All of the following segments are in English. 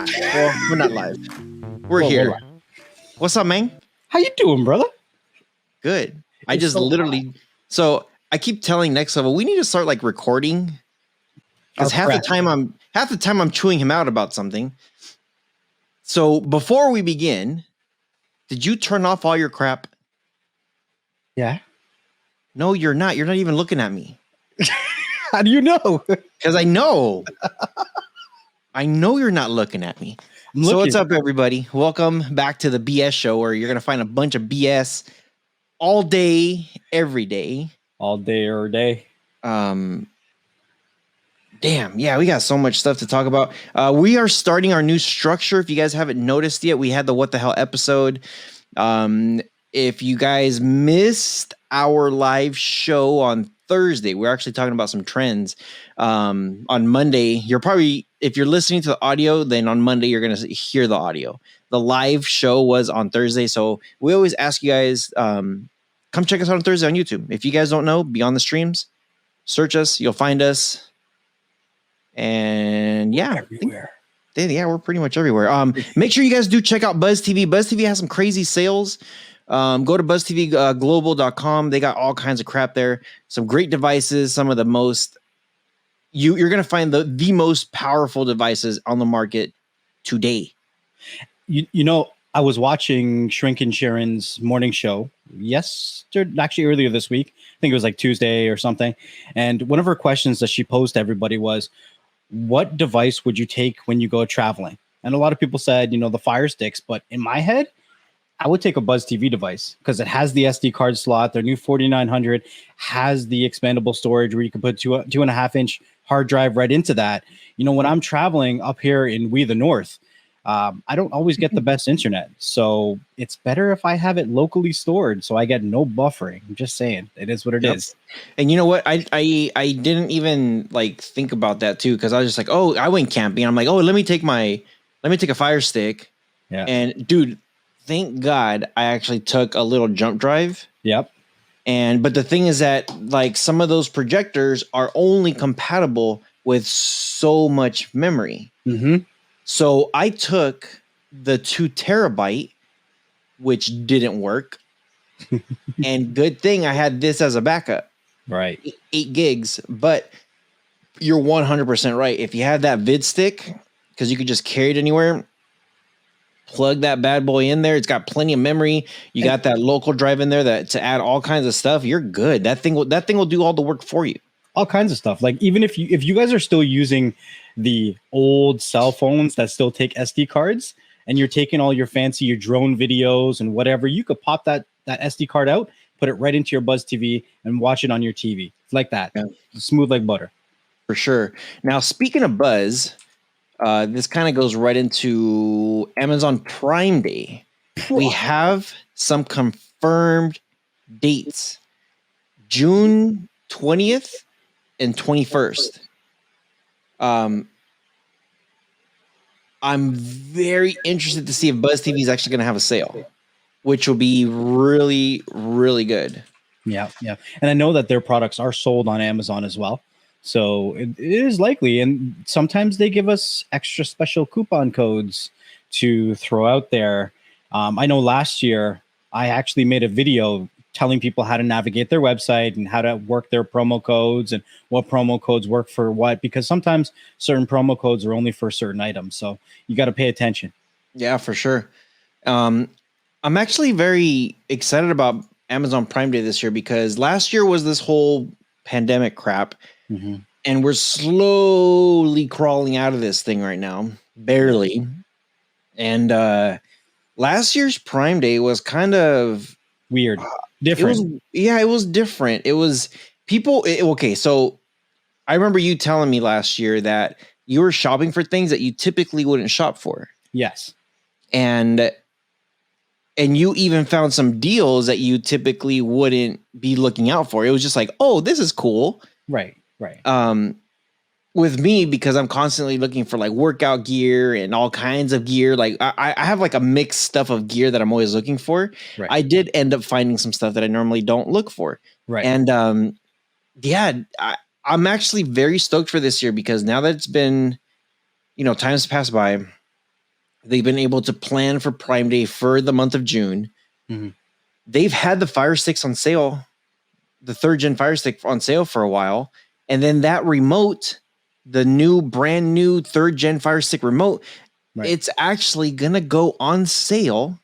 Well, we're not live. We're Well, here. we're live. What's up, man? How you doing, brother? Good. I It's just so literally. So I keep telling Next Level we need to start like recording because Our prep. half the time I'm chewing him out about something. So before we begin, did you turn off all your crap? Yeah. No, you're not. You're not even looking at me How do you know? because I know. I know you're not looking at me. I'm So looking. what's up, everybody? Welcome back to the BS show, where you're gonna find a bunch of BS all day, every day. All day or day. Damn, yeah, we got so much stuff to talk about. We are starting our new structure. If you guys haven't noticed yet, we had the What the Hell episode. If you guys missed our live show on Thursday, we're actually talking about some trends. On Monday, if you're listening to the audio, then on Monday you're gonna hear the audio. The live show was on Thursday, so we always ask you guys, come check us out on Thursday on YouTube. If you guys don't know, be on the streams, search us, you'll find us. And yeah, Everywhere. we're pretty much everywhere. Make sure you guys do check out Buzz TV. Buzz TV has some crazy sales. Go to buzztvglobal.com. They got all kinds of crap there. Some great devices. Some of the most you're gonna find the most powerful devices on the market today. You know, I was watching Shrink and Sharon's morning show actually earlier this week. I think it was like Tuesday or something. And one of her questions that she posed to everybody was, what device would you take when you go traveling? And a lot of people said, the Fire Sticks. But in my head, I would take a Buzz TV device because it has the SD card slot. Their new 4900 has the expandable storage where you can put 2.5-inch hard drive right into that. When I'm traveling up here in the North, I don't always get the best internet. So it's better if I have it locally stored so I get no buffering. I'm just saying, it is what it is. And you know what? I didn't even think about that too, because I was just like, oh, I went camping. I'm like, oh, let me take a Fire Stick. Yeah. And dude, thank God I actually took a little jump drive. Yep. But the thing is that some of those projectors are only compatible with so much memory. Mm-hmm. So I took the 2 terabyte, which didn't work. And good thing I had this as a backup. Right. 8 gigs. But you're 100% right. If you have that vid stick, because you could just carry it anywhere, plug that bad boy in there. It's got plenty of memory. You got that local drive in there to add all kinds of stuff. You're good. That thing will do all the work for you. All kinds of stuff. Like even if you guys are still using the old cell phones that still take SD cards and you're taking all your drone videos and whatever, you could pop that SD card out, put it right into your Buzz TV and watch it on your TV. It's like that. Yeah. Smooth like butter. For sure. Now, speaking of Buzz, this kind of goes right into Amazon Prime Day. We have some confirmed dates. June 20th and 21st. I'm very interested to see if Buzz TV is actually going to have a sale, which will be really, really good. Yeah, yeah. And I know that their products are sold on Amazon as well. So it is likely. And sometimes they give us extra special coupon codes to throw out there. I know last year I actually made a video telling people how to navigate their website and how to work their promo codes and what promo codes work for what, because sometimes certain promo codes are only for certain items. So you got to pay attention. Yeah, for sure. I'm actually very excited about Amazon Prime Day this year because last year was this whole pandemic crap. Mm-hmm. And we're slowly crawling out of this thing right now, barely. And last year's Prime Day was kind of weird. Different. It was different. It was okay, so I remember you telling me last year that you were shopping for things that you typically wouldn't shop for. Yes. And you even found some deals that you typically wouldn't be looking out for. It was just like, oh, this is cool. Right. With me, because I'm constantly looking for workout gear and all kinds of gear. I have a mixed stuff of gear that I'm always looking for. Right. I did end up finding some stuff that I normally don't look for. Right. And I'm actually very stoked for this year because now that it's been, time's passed by, They've been able to plan for Prime Day for the month of June. Mhm. They've had the Fire Sticks on sale, the 3rd gen Fire Stick on sale for a while. And then that remote, the brand new 3rd gen Fire Stick remote, Right. it's actually going to go on sale.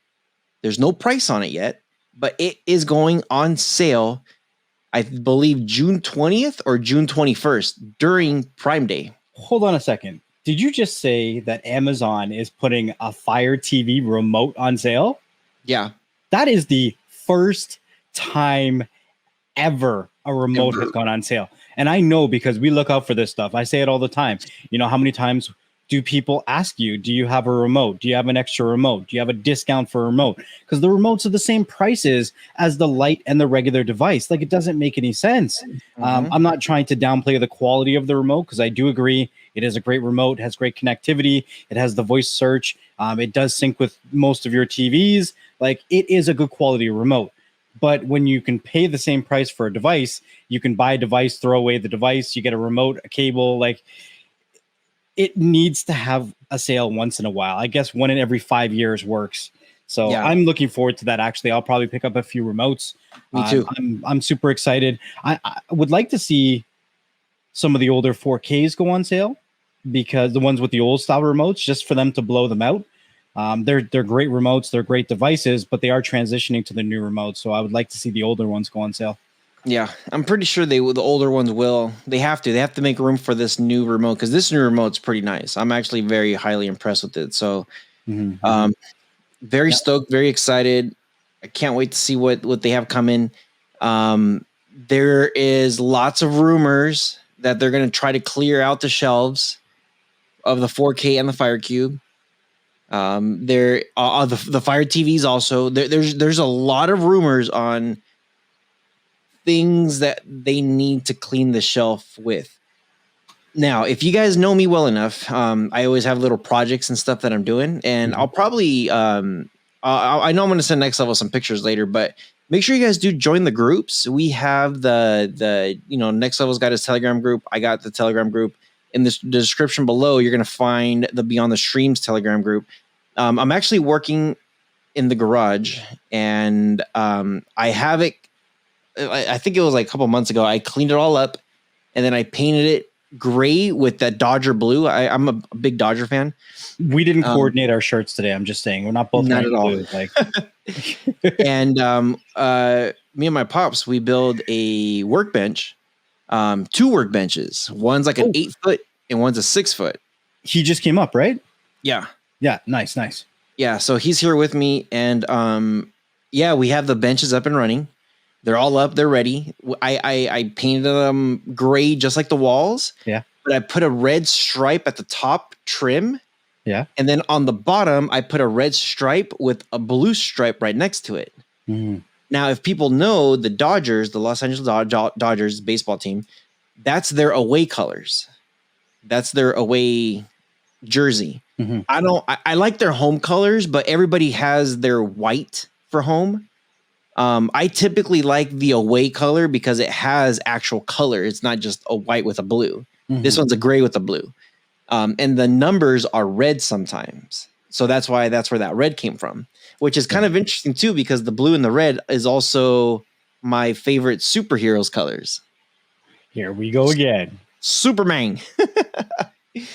There's no price on it yet, but it is going on sale, I believe June 20th or June 21st during Prime Day. Hold on a second. Did you just say that Amazon is putting a Fire TV remote on sale? Yeah. That is the first time ever a remote has gone on sale. And I know because we look out for this stuff. I say it all the time. You know, how many times do people ask you, do you have a remote? Do you have an extra remote? Do you have a discount for a remote? Because the remotes are the same prices as the light and the regular device. Like, it doesn't make any sense. I'm not trying to downplay the quality of the remote, because I do agree it is a great remote, has great connectivity. It has the voice search. It does sync with most of your TVs. Like, it is a good quality remote. But when you can pay the same price for a device, you can buy a device, throw away the device, you get a remote, a cable, like, it needs to have a sale once in a while. I guess 1 in every 5 years works. So yeah. I'm looking forward to that. Actually, I'll probably pick up a few remotes. Me too. I'm super excited. I would like to see some of the older 4Ks go on sale, because the ones with the old style remotes, just for them to blow them out. They're great remotes, they're great devices, but they are transitioning to the new remotes. So I would like to see the older ones go on sale. Yeah, I'm pretty sure the older ones will. They have to make room for this new remote, because this new remote's pretty nice. I'm actually very highly impressed with it. So very stoked, very excited. I can't wait to see what they have coming. There is lots of rumors that they're going to try to clear out the shelves of the 4K and the Fire Cube. There are the Fire TVs also. There's a lot of rumors on things that they need to clean the shelf with. Now, if you guys know me well enough, I always have little projects and stuff that I'm doing, and I'll probably I know I'm going to send Next Level some pictures later, but make sure you guys do join the groups. We have the Next Level's got his Telegram group. I got the Telegram group. In the description below, you're going to find the Beyond the Streams Telegram group. I'm actually working in the garage, and I have it. I think it was like a couple months ago. I cleaned it all up, and then I painted it gray with that Dodger blue. I'm a big Dodger fan. We didn't coordinate our shirts today. I'm just saying, we're not both not at all. blue, like. And me and my pops, we build a workbench, 2 workbenches. One's like an 8 foot and one's a 6 foot. He just came up, right? Yeah. Yeah. Nice. Yeah. So he's here with me, and we have the benches up and running. They're all up. They're ready. I painted them gray, just like the walls. Yeah. But I put a red stripe at the top trim. Yeah. And then on the bottom, I put a red stripe with a blue stripe right next to it. Mm-hmm. Now, if people know the Dodgers, the Los Angeles Dodgers baseball team, that's their away colors. That's their away jersey. Mm-hmm. I like their home colors, but everybody has their white for home. I typically like the away color because it has actual color. It's not just a white with a blue. Mm-hmm. This one's a gray with a blue. And the numbers are red sometimes. So that's where that red came from, which is kind of interesting too, because the blue and the red is also my favorite superheroes colors. Here we go again. Superman.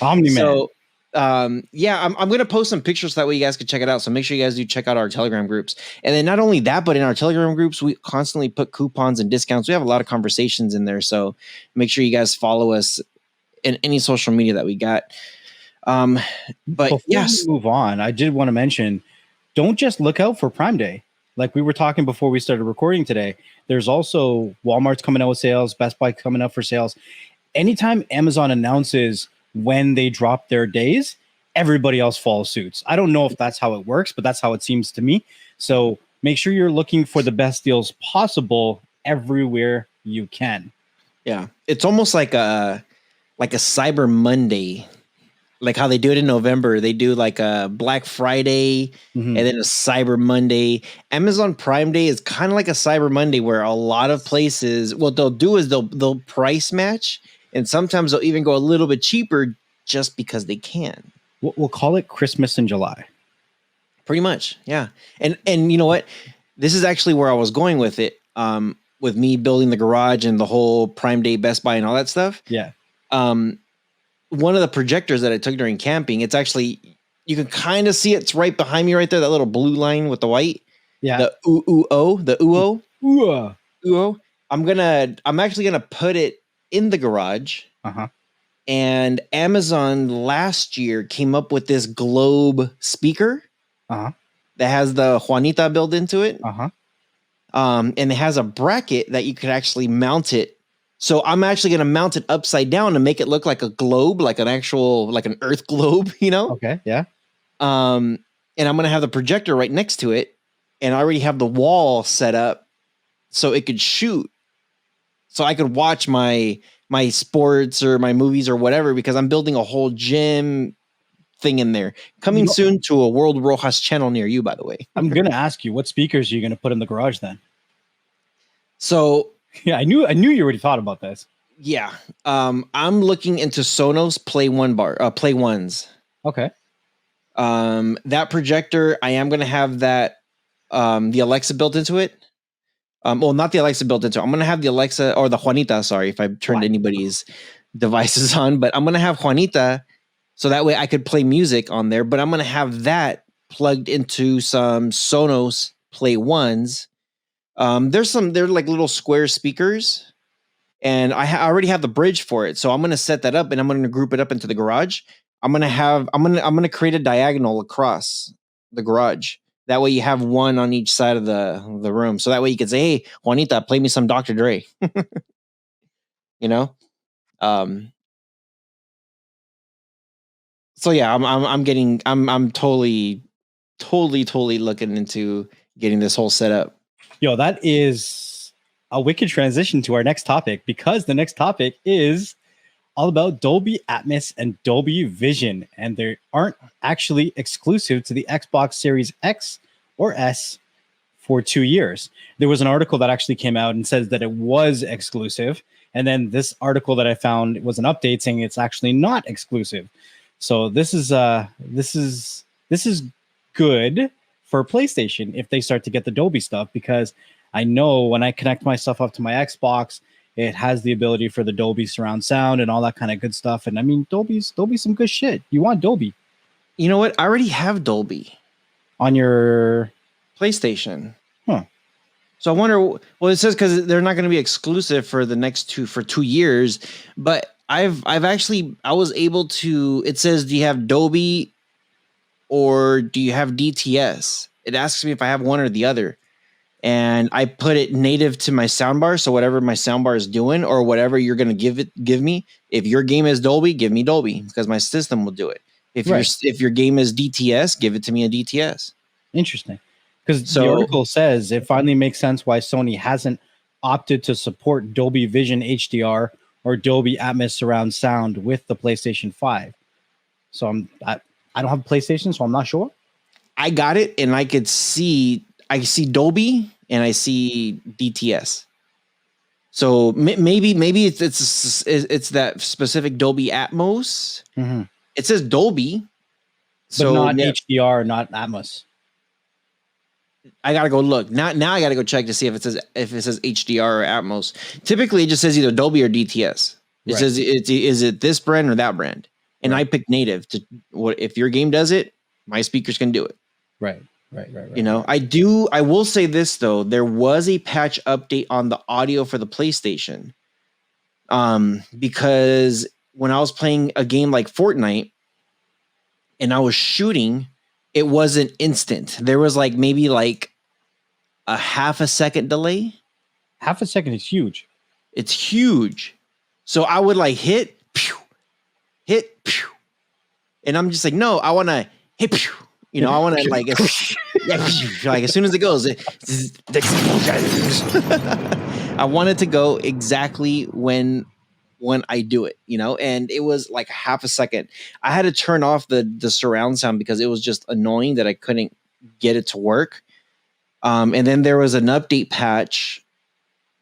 Omni-Man. So, I'm going to post some pictures so that way you guys can check it out. So make sure you guys do check out our Telegram groups. And then not only that, but in our Telegram groups, we constantly put coupons and discounts. We have a lot of conversations in there. So make sure you guys follow us in any social media that we got. But before we move on, I did want to mention, don't just look out for Prime Day. Like we were talking before we started recording today, there's also Walmart's coming out with sales, Best Buy coming out for sales. Anytime Amazon announces when they drop their days, everybody else follows suits. I don't know if that's how it works, but that's how it seems to me. So make sure you're looking for the best deals possible everywhere you can. Yeah. It's almost like a Cyber Monday, like how they do it in November. They do like a Black Friday and then a Cyber Monday. Amazon Prime Day is kind of like a Cyber Monday, where a lot of places, what they'll do is they'll price match, and sometimes they'll even go a little bit cheaper just because they can. We'll call it Christmas in July. Pretty much, yeah. And you know what? This is actually where I was going with it. With me building the garage and the whole Prime Day Best Buy and all that stuff. Yeah. One of the projectors that I took during camping, it's actually, you can kind of see it's right behind me right there, that little blue line with the white. Yeah. The UO, the UO. Ooh. UO. I'm actually gonna put it in the garage. Uh-huh. And Amazon last year came up with this globe speaker Uh-huh. that has the Juanita built into it. Uh-huh. And it has a bracket that you could actually mount it. So I'm actually going to mount it upside down to make it look like a globe, like an actual, like an Earth globe, you know? Okay. Yeah. And I'm going to have the projector right next to it. And I already have the wall set up so it could shoot. So I could watch my sports or my movies or whatever, because I'm building a whole gym thing in there. Coming soon to a World Rojas channel near you, by the way. I'm gonna ask you, what speakers are you gonna put in the garage then? So yeah, I knew you already thought about this. Yeah. I'm looking into Sonos Play Ones. Okay. That projector, I am gonna have that the Alexa built into it. Well, not the Alexa built into it. I'm gonna have the Alexa or the Juanita, sorry if I turned anybody's devices on, but I'm gonna have Juanita so that way I could play music on there, but I'm gonna have that plugged into some Sonos Play Ones. They're like little square speakers, and I already have the bridge for it. So I'm going to set that up and I'm going to group it up into the garage. I'm going to create a diagonal across the garage. That way you have one on each side of the room. So that way you can say, "Hey, Juanita, play me some Dr. Dre." You know? So yeah, I'm totally looking into getting this whole setup. Yo, that is a wicked transition to our next topic, because the next topic is all about Dolby Atmos and Dolby Vision, and they aren't actually exclusive to the Xbox Series X or S for 2 years. There was an article that actually came out and says that it was exclusive, and then this article that I found was an update saying it's actually not exclusive. So this is good for PlayStation if they start to get the Dolby stuff, because I know when I connect my stuff up to my Xbox, it has the ability for the Dolby surround sound and all that kind of good stuff. And I mean, Dolby's some good shit. You want Dolby. You know what? I already have Dolby on your PlayStation. Huh. So I wonder, well, it says because they're not going to be exclusive for the next 2 years, but I was able to, it says, do you have Dolby or do you have DTS? It asks me if I have one or the other. And I put it native to my soundbar. So whatever my soundbar is doing or whatever you're going to give me, if your game is Dolby, give me Dolby because my system will do it. If your game is DTS, give it to me a DTS. Interesting. Because the article says it finally makes sense why Sony hasn't opted to support Dolby Vision HDR or Dolby Atmos surround sound with the PlayStation 5. So I don't have a PlayStation, so I'm not sure. I got it, and I see Dolby and I see DTS. So maybe it's that specific Dolby Atmos. Mm-hmm. It says Dolby, but not HDR, not Atmos. I gotta go look now. I gotta go check to see if it says HDR or Atmos. Typically, it just says either Dolby or DTS. It says is it this brand or that brand, and I picked native. If your game does it, my speakers can do it. Right. You know, I will say this though, there was a patch update on the audio for the PlayStation. Because when I was playing a game like Fortnite and I was shooting, it wasn't instant. There was maybe a half a second delay. Half a second is huge. It's huge. So I would hit, pew, and I'm just no, I want to hit, pew. You know, I want to as soon as it goes, I want it to go exactly when I do it, you know, and it was half a second. I had to turn off the surround sound because it was just annoying that I couldn't get it to work. And then there was an update patch,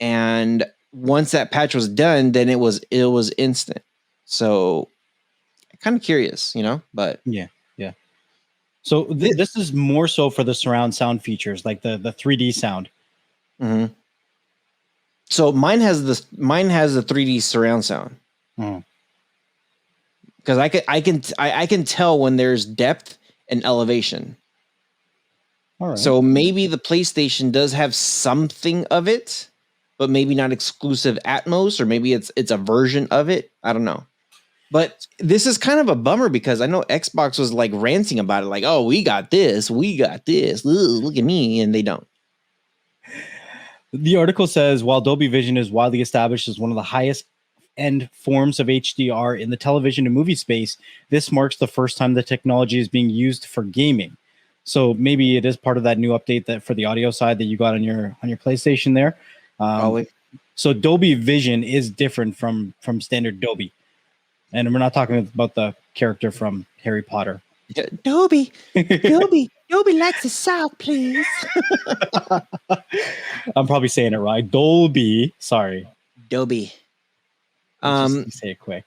and once that patch was done, then it was instant. So kind of curious, you know, but Yeah. So this is more so for the surround sound features, like the 3D sound. mm-hmm. So mine has the 3D surround sound. Because I can tell when there's depth and elevation. All right. So maybe the PlayStation does have something of it, but maybe not exclusive Atmos, or maybe it's a version of it. I don't know. But this is kind of a bummer because I know Xbox was like ranting about it, like, "Oh, we got this. Ugh, look at me," and they don't. The article says while Dolby Vision is widely established as one of the highest end forms of HDR in the television and movie space, this marks the first time the technology is being used for gaming. So maybe it is part of that new update that for the audio side that you got on your PlayStation there. Probably. So Dolby Vision is different from standard Dolby, and we're not talking about the character from Harry Potter. Dolby likes the South, please. I'm probably saying it right. Dolby. Sorry. Dolby. Just say it quick.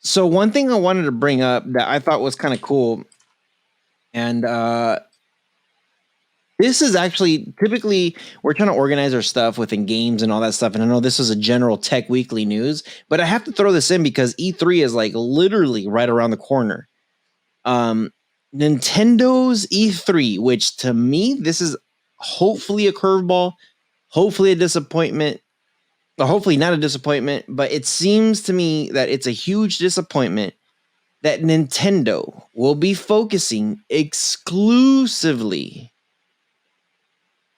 So one thing I wanted to bring up that I thought was kind of cool, and this is actually typically we're trying to organize our stuff within games and all that stuff. And I know this is a general tech weekly news, but I have to throw this in because E3 is like literally right around the corner. Nintendo's E3, which to me, this is hopefully a curveball, hopefully a disappointment, or hopefully not a disappointment, but it seems to me that it's a huge disappointment that Nintendo will be focusing exclusively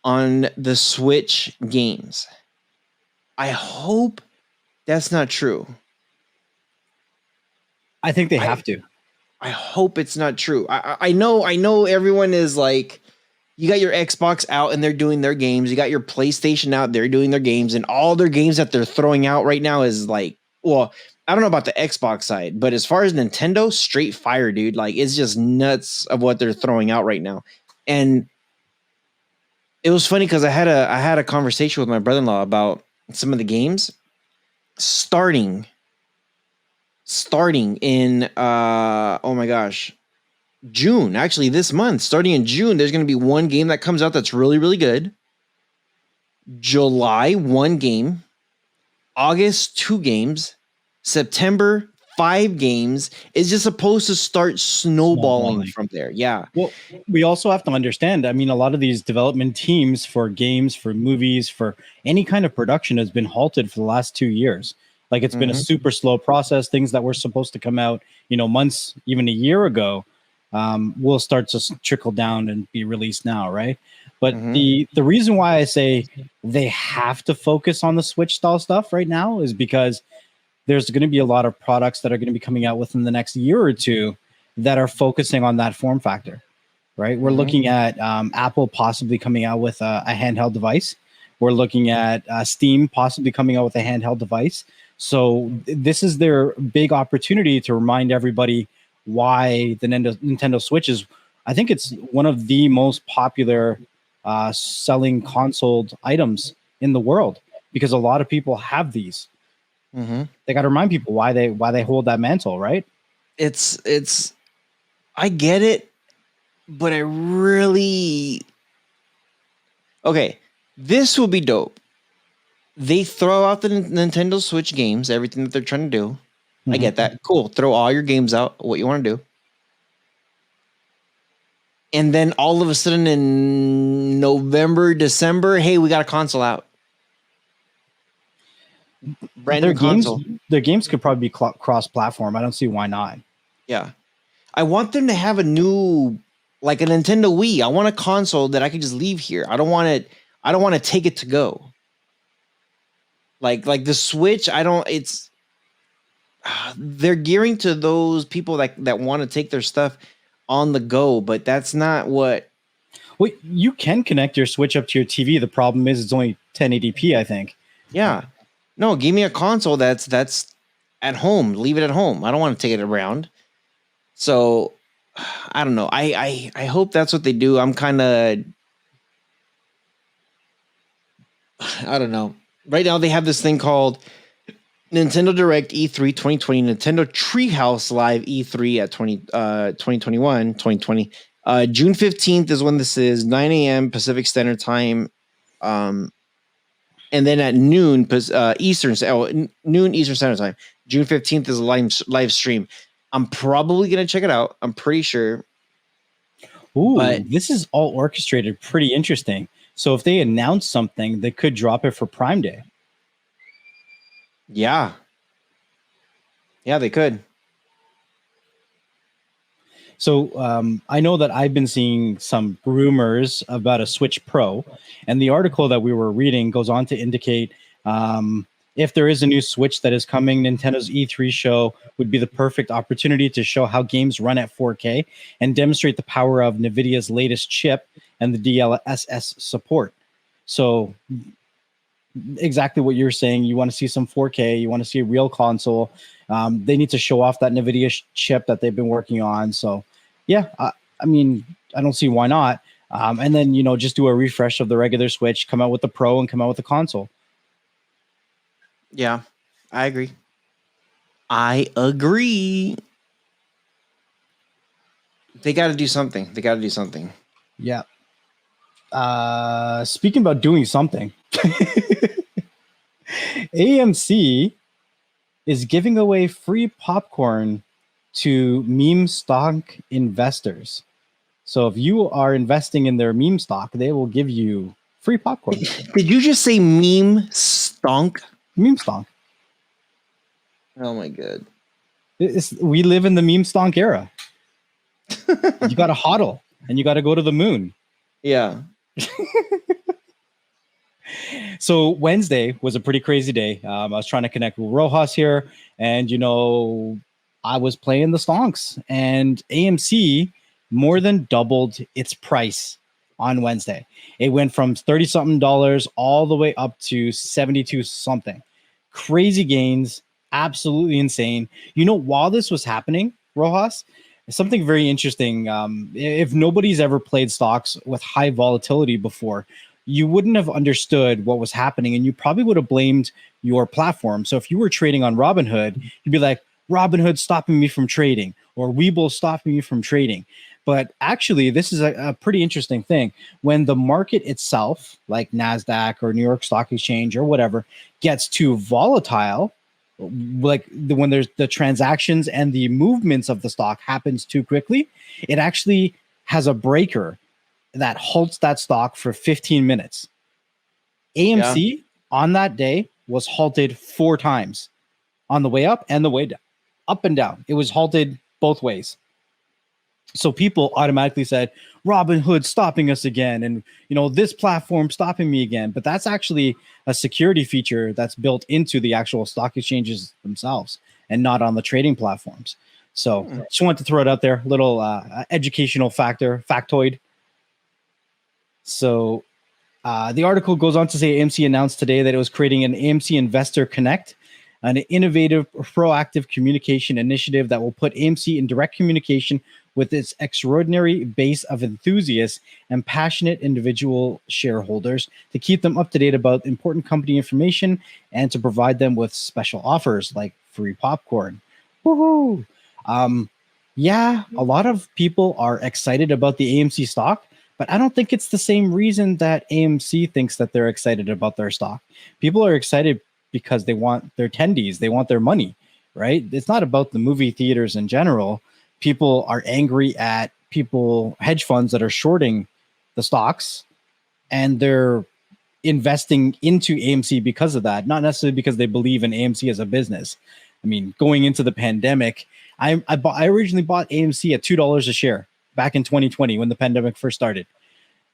on the Switch games. I hope that's not true. I think they have to. I hope it's not true. I know everyone is like, you got your Xbox out and they're doing their games. You got your PlayStation out, they're doing their games, and all their games that they're throwing out right now is like, well, I don't know about the Xbox side, but as far as Nintendo, straight fire, dude. Like, it's just nuts of what they're throwing out right now. And it was funny because I had a conversation with my brother-in-law about some of the games starting in oh my gosh, June. Actually, this month, starting in June, there's going to be one game that comes out that's really, really good. July, one game. August, 2 games. September, 5 games. Is just supposed to start snowballing from there. Yeah. Well, we also have to understand, I mean, a lot of these development teams for games, for movies, for any kind of production has been halted for the last 2 years. Like, it's been a super slow process. Things that were supposed to come out, months, even a year ago, will start to trickle down and be released now, right? But the reason why I say they have to focus on the Switch style stuff right now is because there's going to be a lot of products that are going to be coming out within the next year or two that are focusing on that form factor, right? We're looking at Apple possibly coming out with a handheld device. We're looking at Steam possibly coming out with a handheld device. So this is their big opportunity to remind everybody why the Nintendo Switch is, I think it's one of the most popular selling console items in the world, because a lot of people have these. They got to remind people why they hold that mantle, right? It's I get it, but I really, okay, this will be dope. They throw out the Nintendo Switch games, everything that they're trying to do. I get that. Cool. Throw all your games out, what you want to do. And then all of a sudden in November, December, hey, we got a console out. Brand new console. Their games could probably be cross-platform. I don't see why not. Yeah. I want them to have a new, like a Nintendo Wii. I want a console that I could just leave here. I don't want to take it to go. Like the Switch, they're gearing to those people that want to take their stuff on the go, but that's not what. Well, you can connect your Switch up to your TV. The problem is it's only 1080p, I think. Yeah. No, give me a console that's at home. Leave it at home. I don't want to take it around. So I don't know. I hope that's what they do. I'm kind of, I don't know. Right now they have this thing called Nintendo Direct E3 2020, Nintendo Treehouse Live E3 at 2021, 2020. June 15th is when this is, 9 a.m. Pacific Standard Time. And then at noon noon Eastern Standard Time. June 15th is a live stream. I'm probably going to check it out. I'm pretty sure. Ooh, but this is all orchestrated. Pretty interesting. So if they announce something, they could drop it for Prime Day. Yeah, they could. So I know that I've been seeing some rumors about a Switch Pro, and the article that we were reading goes on to indicate if there is a new Switch that is coming, Nintendo's E3 show would be the perfect opportunity to show how games run at 4K and demonstrate the power of NVIDIA's latest chip and the DLSS support. So exactly what you're saying. You want to see some 4K. You want to see a real console. They need to show off that NVIDIA chip that they've been working on. So, yeah, I mean, I don't see why not. And then, just do a refresh of the regular Switch, come out with the Pro and come out with the console. Yeah, I agree. They got to do something. Yeah. Speaking about doing something, AMC is giving away free popcorn to meme stock investors. So if you are investing in their meme stock, they will give you free popcorn. Did you just say meme stonk? Meme stock. Oh my god. We live in the meme stonk era. You got to hodl and you got to go to the moon. Yeah. So Wednesday was a pretty crazy day. I was trying to connect with Rojas here, and I was playing the stonks, and AMC more than doubled its price on Wednesday. It went from $30-something all the way up to 72 something. Crazy gains, absolutely insane. While this was happening, Rojas, something very interesting. If nobody's ever played stocks with high volatility before, you wouldn't have understood what was happening, and you probably would have blamed your platform. So if you were trading on Robinhood, you'd be like, Robinhood stopping me from trading, or Webull stopping me from trading. But actually, this is a pretty interesting thing. When the market itself, like NASDAQ or New York Stock Exchange or whatever, gets too volatile, like when there's the transactions and the movements of the stock happens too quickly, it actually has a breaker that halts that stock for 15 minutes. AMC on that day was halted 4 times on the way up and the way down, up and down. It was halted both ways. So people automatically said, Robinhood stopping us again. And, this platform stopping me again. But that's actually a security feature that's built into the actual stock exchanges themselves and not on the trading platforms. So just wanted to throw it out there, little educational factoid. So the article goes on to say AMC announced today that it was creating an AMC Investor Connect, an innovative, proactive communication initiative that will put AMC in direct communication with its extraordinary base of enthusiasts and passionate individual shareholders to keep them up to date about important company information and to provide them with special offers like free popcorn. Woohoo! A lot of people are excited about the AMC stock, but I don't think it's the same reason that AMC thinks that they're excited about their stock. People are excited because they want their attendees, they want their money, right? It's not about the movie theaters in general. People are angry at hedge funds that are shorting the stocks, and they're investing into AMC because of that, not necessarily because they believe in AMC as a business. I mean, going into the pandemic, I originally bought AMC at $2 a share back in 2020 when the pandemic first started.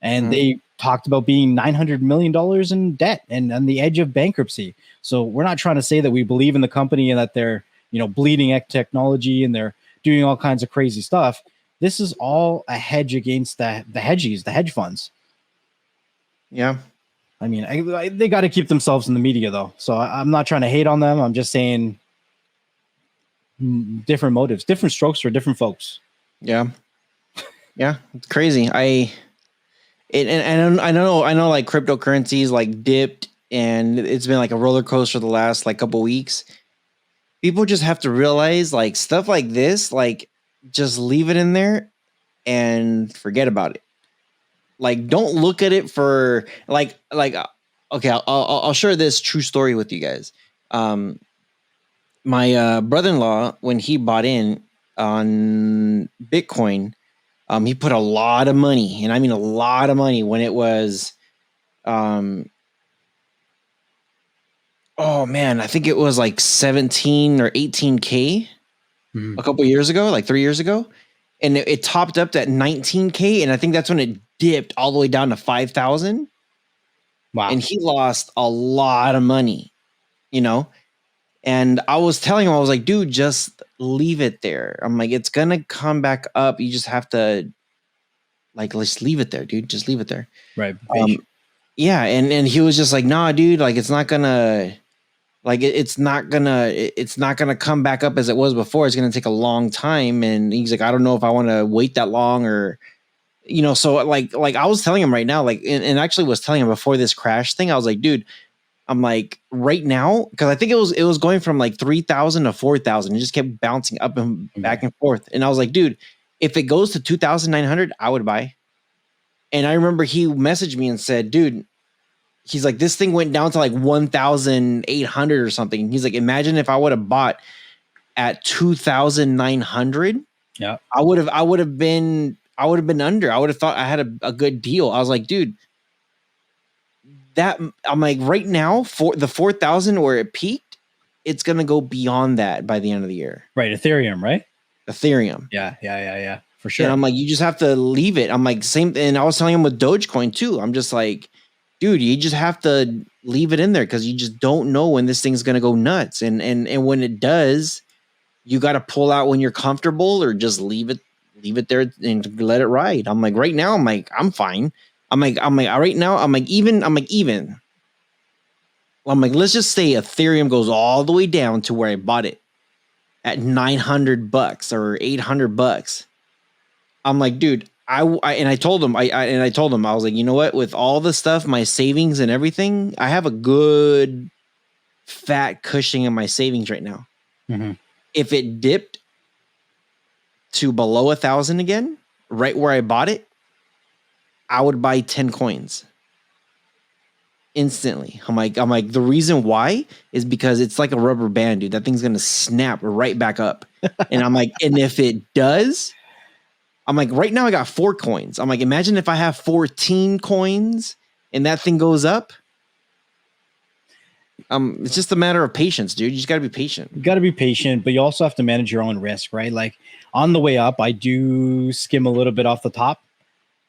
And they talked about being $900 million in debt and on the edge of bankruptcy. So we're not trying to say that we believe in the company and that they're, bleeding edge technology and they're doing all kinds of crazy stuff. This is all a hedge against the hedge funds. Yeah. I mean, they got to keep themselves in the media, though. So I'm not trying to hate on them. I'm just saying different motives, different strokes for different folks. Yeah. Yeah. It's crazy. I know like cryptocurrencies like dipped and it's been like a roller coaster the last like couple weeks. people just have to realize like stuff like this, like just leave it in there and forget about it. Like, don't look at it for okay, I'll share this true story with you guys. My brother-in-law, when he bought in on Bitcoin, he put a lot of money, and I mean a lot of money when it was, oh man, I think it was like 17 or 18K a couple years ago, like 3 years ago. And it topped up at 19K. And I think that's when it dipped all the way down to 5,000. Wow. And he lost a lot of money, you know? And I was telling him, I was like, dude, just leave it there. I'm like, it's going to come back up. You just have to, like, let's leave it there, dude. Just leave it there. Right. Yeah. And he was just like, nah, dude, like, it's not going to, like, it's not gonna come back up as it was before. It's gonna take a long time. And he's like, I don't know if I want to wait that long, or, you know. So like I was telling him right now, like, and actually was telling him before this crash thing, I was like, dude, I'm like, right now, because I think it was going from like 3,000 to 4,000. It just kept bouncing up and back and forth. And I was like, dude, if it goes to 2,900, I would buy. And I remember he messaged me and said, dude, he's like, this thing went down to like 1,800 or something. He's like, imagine if I would have bought at 2,900. Yeah. I would have been under. I would have thought I had a good deal. I was like, dude, that, I'm like, right now, for the 4,000 where it peaked, it's going to go beyond that by the end of the year. Right. Ethereum, right? Ethereum. Yeah. For sure. And I'm like, you just have to leave it. I'm like, same. And I was telling him with Dogecoin too. I'm just like, dude, you just have to leave it in there because you just don't know when this thing's going to go nuts. And when it does, you got to pull out when you're comfortable, or just leave it there and let it ride. I'm like, right now, I'm like, I'm fine. I'm like, right now, I'm like, even. I'm like, let's just say Ethereum goes all the way down to where I bought it at $900 or $800. I'm like, dude, I told him, I was like, you know what? With all the stuff, my savings and everything, I have a good fat cushion in my savings right now. Mm-hmm. If it dipped to below 1,000 again, right where I bought it, I would buy 10 coins instantly. I'm like, the reason why is because it's like a rubber band, dude. That thing's gonna snap right back up. And I'm like, and if it does, I'm like, right now I got 4 coins. I'm like, imagine if I have 14 coins and that thing goes up. It's just a matter of patience, dude. You just got to be patient. You got to be patient, but you also have to manage your own risk, right? Like on the way up, I do skim a little bit off the top,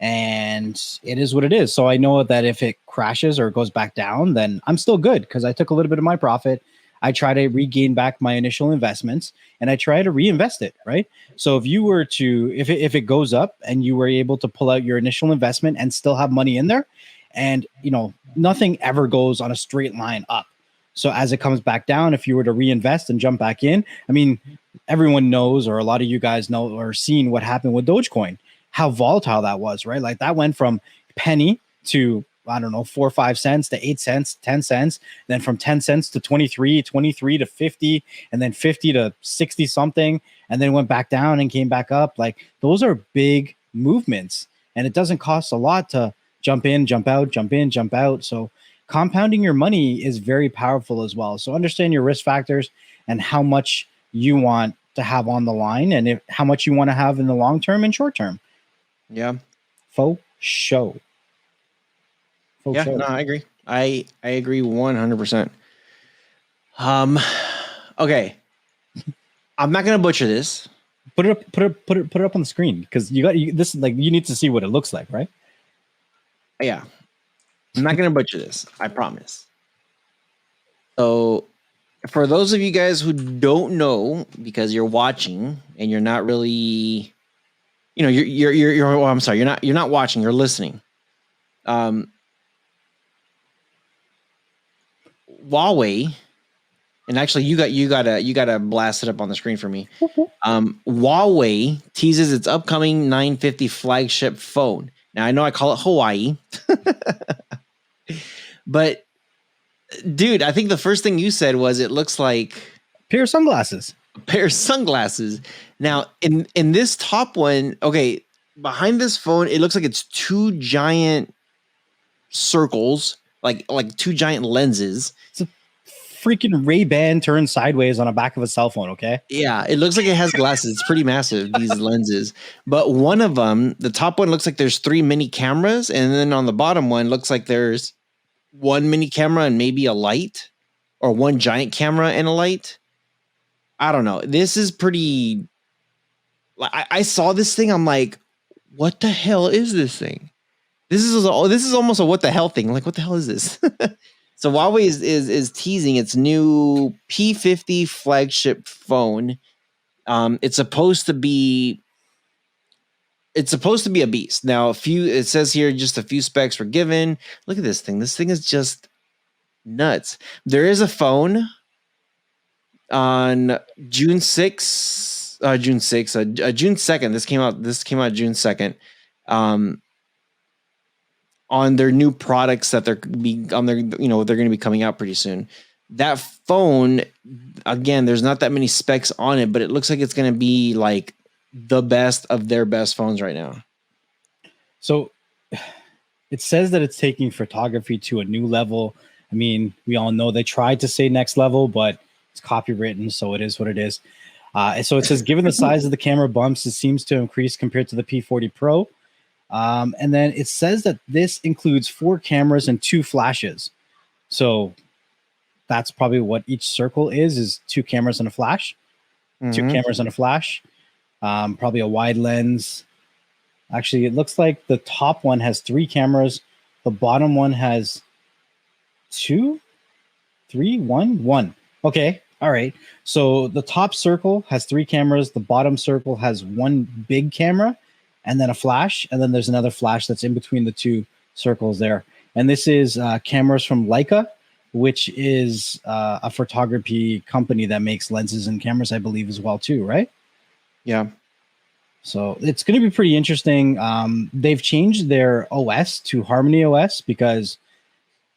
and it is what it is. So I know that if it crashes or it goes back down, then I'm still good because I took a little bit of my profit. I try to regain back my initial investments and I try to reinvest it, right? So if you were to, if it goes up and you were able to pull out your initial investment and still have money in there, and you know, nothing ever goes on a straight line up. So as it comes back down, if you were to reinvest and jump back in, I mean, everyone knows, or a lot of you guys know or seen what happened with Dogecoin, how volatile that was, right? Like that went from penny to, I don't know, 4 or 5 cents to 8 cents, 10 cents, then from 10 cents to 23 to 50, and then 50 to 60 something, and then went back down and came back up. Like those are big movements, and it doesn't cost a lot to jump in, jump out, jump in, jump out. So compounding your money is very powerful as well. So understand your risk factors and how much you want to have on the line, and how much you want to have in the long term and short term. Yeah. Faux show. Yeah, no, I agree. I agree 100%. Okay. I'm not gonna butcher this. Put it up on the screen because this, like, you need to see what it looks like, right? Yeah. I'm not gonna butcher this, I promise. So for those of you guys who don't know, because you're watching and you're not really, you know, you're well, I'm sorry, you're not watching, you're listening. Huawei, and actually you gotta blast it up on the screen for me. Huawei teases its upcoming 950 flagship phone. Now I know I call it Hawaii, but dude, I think the first thing you said was it looks like pair of sunglasses. A pair of sunglasses. Now, in this top one, okay, behind this phone, it looks like it's two giant circles, like two giant lenses. It's a freaking Ray-Ban turned sideways on the back of a cell phone, okay? Yeah, it looks like it has glasses. It's pretty massive, these lenses. But one of them, the top one looks like there's 3 mini cameras, and then on the bottom one looks like there's 1 mini camera and maybe a light, or 1 giant camera and a light. I don't know. This is pretty. I saw this thing. I'm like, what the hell is this thing? This is almost a what the hell thing. Like, what the hell is this? So Huawei is teasing its new P50 flagship phone. It's supposed to be a beast. Now, it says here just a few specs were given. Look at this thing. This thing is just nuts. There is a phone on June 2nd. This came out June 2nd. On their new products that they're going to be coming out pretty soon. That phone, again, there's not that many specs on it, but it looks like it's going to be like the best of their best phones right now. So it says that it's taking photography to a new level. I mean, we all know they tried to say next level, but it's copywritten, so it is what it is. So it says, given the size of the camera bumps, it seems to increase compared to the P40 Pro. And then it says that this includes 4 cameras and 2 flashes. So that's probably what each circle is 2 cameras and a flash. Mm-hmm. 2 cameras and a flash. Probably a wide lens. Actually, it looks like the top one has 3 cameras. The bottom one has 2, 3, 1. Okay. All right. So the top circle has 3 cameras. The bottom circle has 1 big camera and then a flash. And then there's another flash that's in between the 2 circles there. And this is cameras from Leica, which is a photography company that makes lenses and cameras, I believe, as well, too, right? Yeah. So it's going to be pretty interesting. They've changed their OS to Harmony OS because,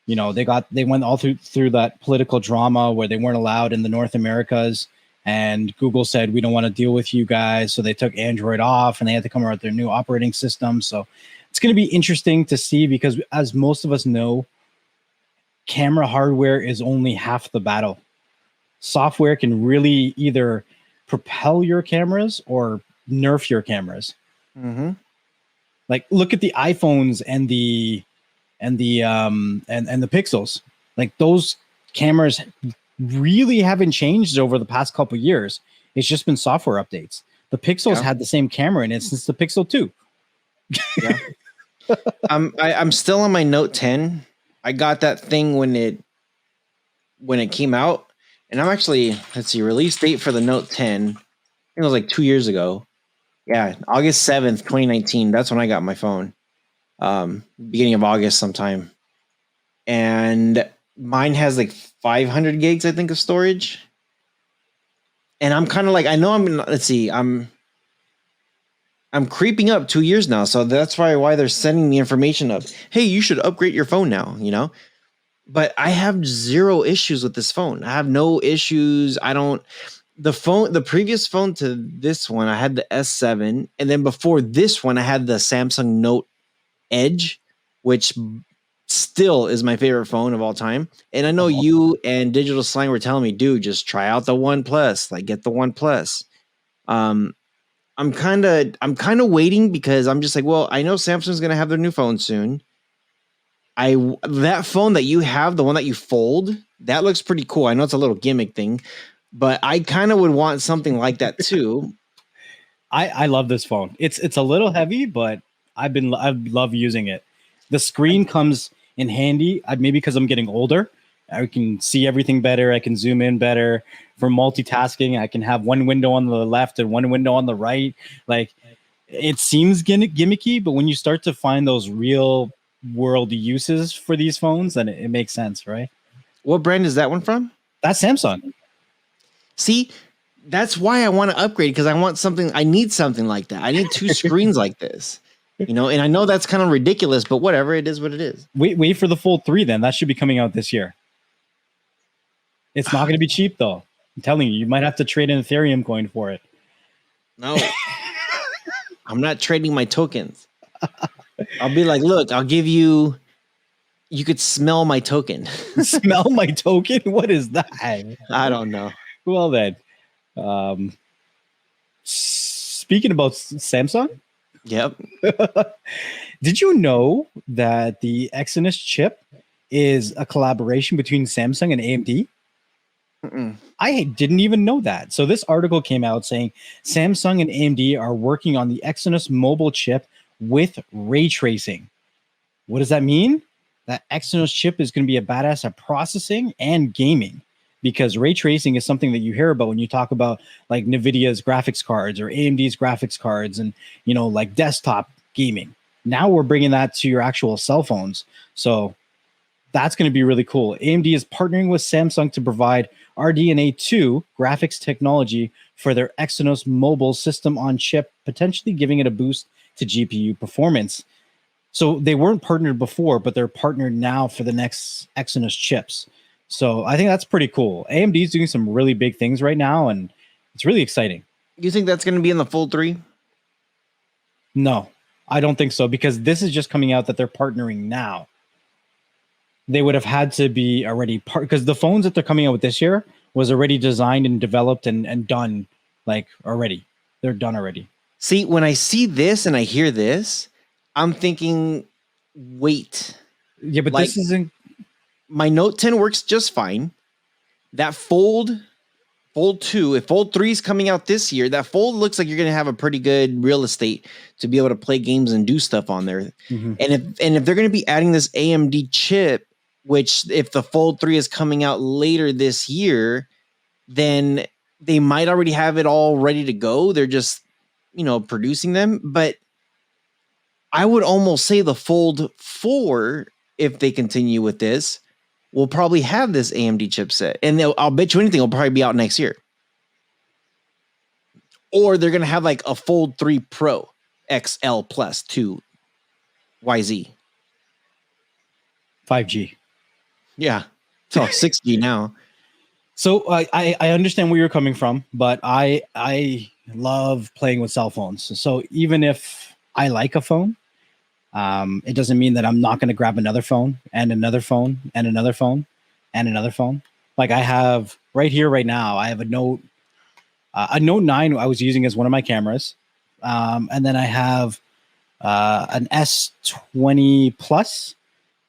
they went all through that political drama where they weren't allowed in the North Americas, and Google said, we don't want to deal with you guys. So they took Android off and they had to come out with their new operating system. So it's going to be interesting to see because, as most of us know, camera hardware is only half the battle. Software can really either propel your cameras or nerf your cameras. Mm-hmm. Like, look at the iPhones and the Pixels. Like, those cameras really haven't changed over the past couple of years. It's just been software updates. The Pixels had the same camera in it since the Pixel 2. Yeah. I'm still on my Note 10. I got that thing when it came out, and I'm actually, release date for the Note 10. I think it was like 2 years ago. Yeah, August 7th, 2019. That's when I got my phone. Beginning of August sometime. And mine has like 500 gigs, I think, of storage. And I'm kind of like, I know I'm creeping up 2 years now. So that's why they're sending the information of, hey, you should upgrade your phone now, But I have 0 issues with this phone. I have no issues. The previous phone to this one, I had the S7. And then before this one, I had the Samsung Note Edge, which still is my favorite phone of all time. And I know you and Digital Slang were telling me, dude, just try out the OnePlus, like get the OnePlus. I'm kind of waiting because I'm just like, well, I know Samsung's going to have their new phone soon. That phone that you have, the one that you fold, that looks pretty cool. I know it's a little gimmick thing, but I kind of would want something like that too. I love this phone. It's a little heavy, but I love using it. The screen comes in handy, maybe because I'm getting older. I can see everything better. I can zoom in better. For multitasking, I can have one window on the left and one window on the right. Like, it seems gimmicky, but when you start to find those real world uses for these phones, then it makes sense, right? What brand is that one from? That's Samsung. See, that's why I want to upgrade, because I need something like that. I need 2 screens like this. And I know that's kind of ridiculous, but whatever, it is what it is. Wait for the Fold 3 then. That should be coming out this year. It's not going to be cheap though. I'm telling you, you might have to trade an Ethereum coin for it. No, I'm not trading my tokens. I'll be like, look, I'll give you. You could smell my token. Smell my token? What is that? I don't know. Well then, speaking about Samsung, Yep. did you know that the Exynos chip is a collaboration between Samsung and AMD? Mm-mm. I didn't even know that. So this article came out saying Samsung and AMD are working on the Exynos mobile chip with ray tracing. What does that mean? That Exynos chip is going to be a badass at processing and gaming, because ray tracing is something that you hear about when you talk about like NVIDIA's graphics cards or AMD's graphics cards and, you know, like desktop gaming. Now we're bringing that to your actual cell phones. So that's going to be really cool. AMD is partnering with Samsung to provide RDNA 2 graphics technology for their Exynos mobile system on chip, potentially giving it a boost to GPU performance. So they weren't partnered before, but they're partnered now for the next Exynos chips. So I think that's pretty cool. AMD is doing some really big things right now, and it's really exciting. You think that's going to be in the Fold 3? No, I don't think so, because this is just coming out that they're partnering now. They would have had to be already part, because the phones that they're coming out with this year was already designed and developed and done, like already. They're done already. See, when I see this and I hear this, I'm thinking, wait. Yeah, but Like, this isn't. My Note 10 works just fine. That Fold 2, if Fold 3 is coming out this year, that Fold looks like you're going to have a pretty good real estate to be able to play games and do stuff on there. Mm-hmm. And if they're going to be adding this AMD chip, which if the Fold 3 is coming out later this year, then they might already have it all ready to go. They're just, producing them. But I would almost say the Fold 4, if they continue with this, will probably have this AMD chipset. And I'll bet you anything, it'll probably be out next year. Or they're going to have like a Fold 3 Pro XL Plus 2 YZ. 5G. Yeah. So 6G now. So I understand where you're coming from, but I love playing with cell phones. So even if I like a phone, it doesn't mean that I'm not going to grab another phone and another phone and another phone and another phone. Like I have right here, right now, I have a Note 9 I was using as one of my cameras. And then I have an S20 Plus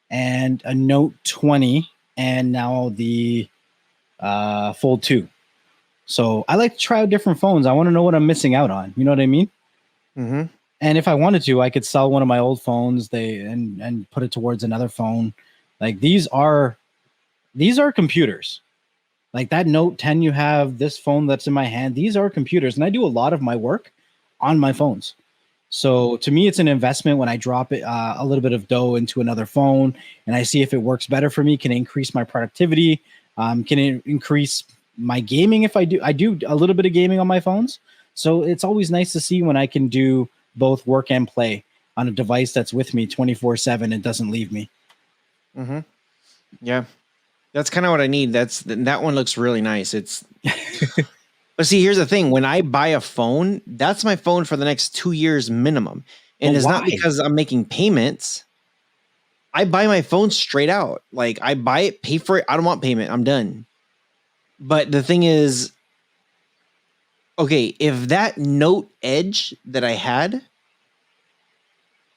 and a Note 20 and now the Fold 2. So I like to try out different phones. I want to know what I'm missing out on. You know what I mean? Mm-hmm. And if I wanted to, I could sell one of my old phones and put it towards another phone. Like these are computers. Like that Note 10 you have, this phone that's in my hand, these are computers. And I do a lot of my work on my phones. So to me, it's an investment when I drop it a little bit of dough into another phone and I see if it works better for me, can it increase my productivity, can it increase my gaming if I do a little bit of gaming on my phones. So it's always nice to see when I can do both work and play on a device that's with me 24/7 and doesn't leave me. Mm-hmm. Yeah. That's kind of what I need. That one looks really nice. It's but see, here's the thing. When I buy a phone, that's my phone for the next 2 years minimum. And it's not because I'm making payments. I buy my phone straight out. Like I buy it, pay for it. I don't want payment. I'm done. But the thing is, okay, if that Note Edge that I had